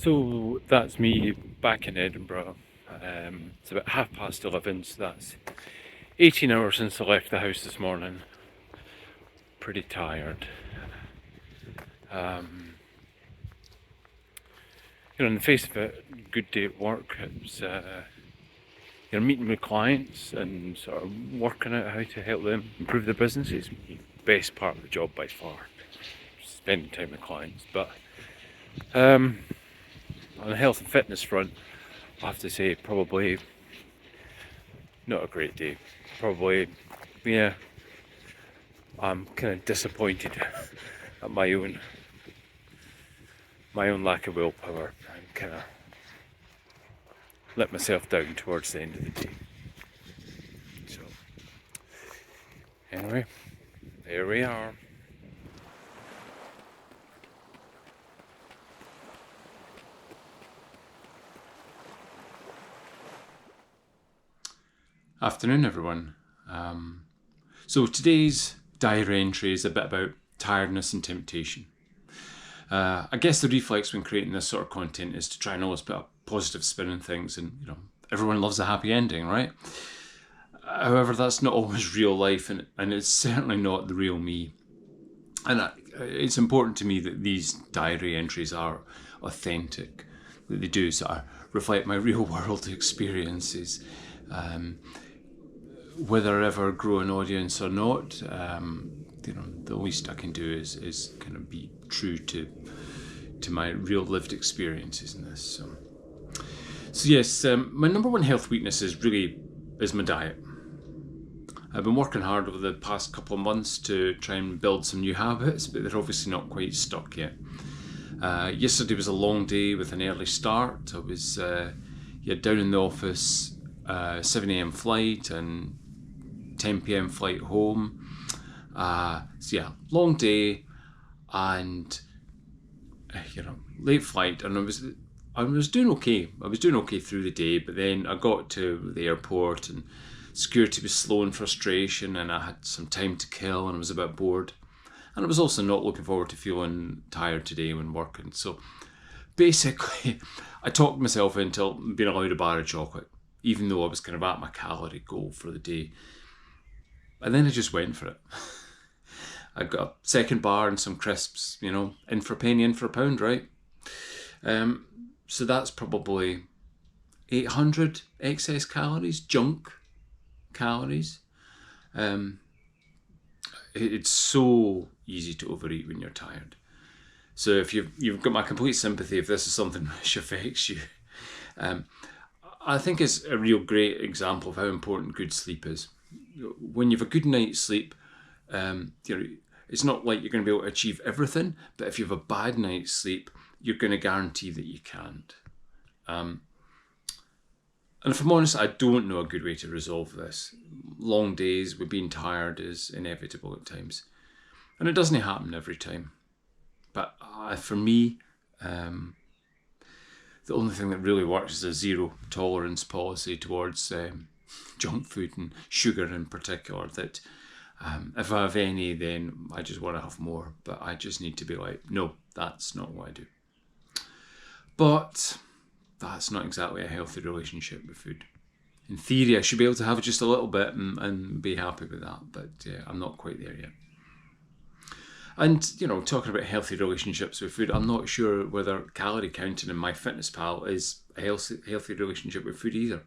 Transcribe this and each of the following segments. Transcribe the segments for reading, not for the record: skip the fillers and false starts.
So that's me back in Edinburgh. It's about 11:30, so that's 18 hours since I left the house this morning. Pretty tired. Um, in the face of it, good day at work. It's meeting with clients and sort of working out how to help them improve their business is the best part of the job by far. Spending time with clients, but on the health and fitness front, I have to say probably not a great day. Probably, yeah, I'm kind of disappointed at my own lack of willpower. I'm kind of let myself down towards the end of the day. So anyway, there we are. Afternoon, everyone. So today's diary entry is a bit about tiredness and temptation. I guess the reflex when creating this sort of content is to try and always put a positive spin on things, and everyone loves a happy ending, right? However, that's not always real life, and it's certainly not the real me. And it's important to me that these diary entries are authentic, that they do sort of reflect my real world experiences. Whether I ever grow an audience or not, the least I can do is kind of be true to my real lived experiences in this. So yes, my number one health weakness is my diet. I've been working hard over the past couple of months to try and build some new habits, but they're obviously not quite stuck yet. Yesterday was a long day with an early start. I was down in the office, 7 a.m. flight and 10 p.m. flight home. Long day and late flight, and I was doing okay. I was doing okay through the day, but then I got to the airport and security was slow in frustration, and I had some time to kill, and I was a bit bored. And I was also not looking forward to feeling tired today when working. So basically, I talked myself into being allowed a bar of chocolate, even though I was kind of at my calorie goal for the day. And then I just went for it. I got a second bar and some crisps, in for a penny, in for a pound, right? So that's probably 800 excess calories, junk calories. It's so easy to overeat when you're tired. So if you've got my complete sympathy if this is something which affects you. I think it's a real great example of how important good sleep is. When you've a good night's sleep, it's not like you're going to be able to achieve everything, but if you have a bad night's sleep, you're going to guarantee that you can't. And if I'm honest, I don't know a good way to resolve this. Long days with being tired is inevitable at times. And it doesn't happen every time. But for me, the only thing that really works is a zero tolerance policy towards junk food and sugar in particular, that if I have any, then I just want to have more. But I just need to be like, no, that's not what I do. But that's not exactly a healthy relationship with food. In theory, I should be able to have just a little bit and be happy with that, but I'm not quite there yet. And, talking about healthy relationships with food, I'm not sure whether calorie counting in MyFitnessPal is a healthy relationship with food either.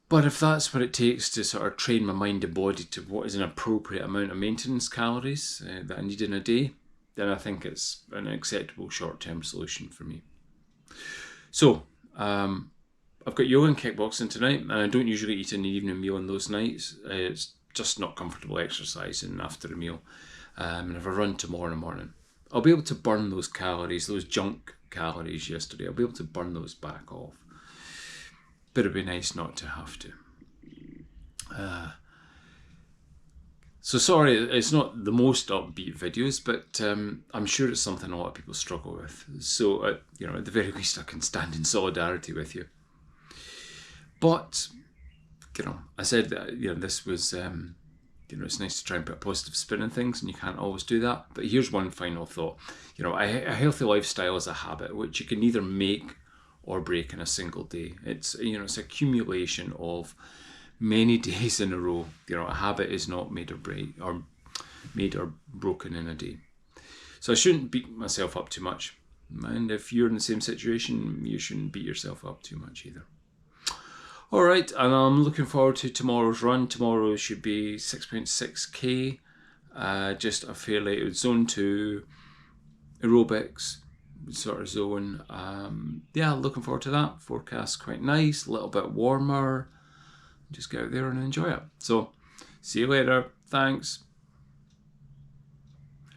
But if that's what it takes to sort of train my mind and body to what is an appropriate amount of maintenance calories that I need in a day, then I think it's an acceptable short-term solution for me. So, I've got yoga and kickboxing tonight, and I don't usually eat an evening meal on those nights. It's just not comfortable exercising after a meal. And if I run tomorrow morning, I'll be able to burn those calories, those junk calories yesterday. I'll be able to burn those back off. But it'd be nice not to have to. So sorry, it's not the most upbeat videos, but I'm sure it's something a lot of people struggle with. So, at the very least, I can stand in solidarity with you. But, I said that, this was it's nice to try and put a positive spin on things, and you can't always do that. But here's one final thought. A healthy lifestyle is a habit which you can neither make or break in a single day. It's it's accumulation of many days in a row. A habit is not made or broken in a day. So I shouldn't beat myself up too much. And if you're in the same situation, you shouldn't beat yourself up too much either. All right, and I'm looking forward to tomorrow's run. Tomorrow should be 6.6k, just a fairly zone 2 aerobics sort of zone. Looking forward to that. Forecast quite nice, a little bit warmer. Just get out there and enjoy it. So, see you later. Thanks.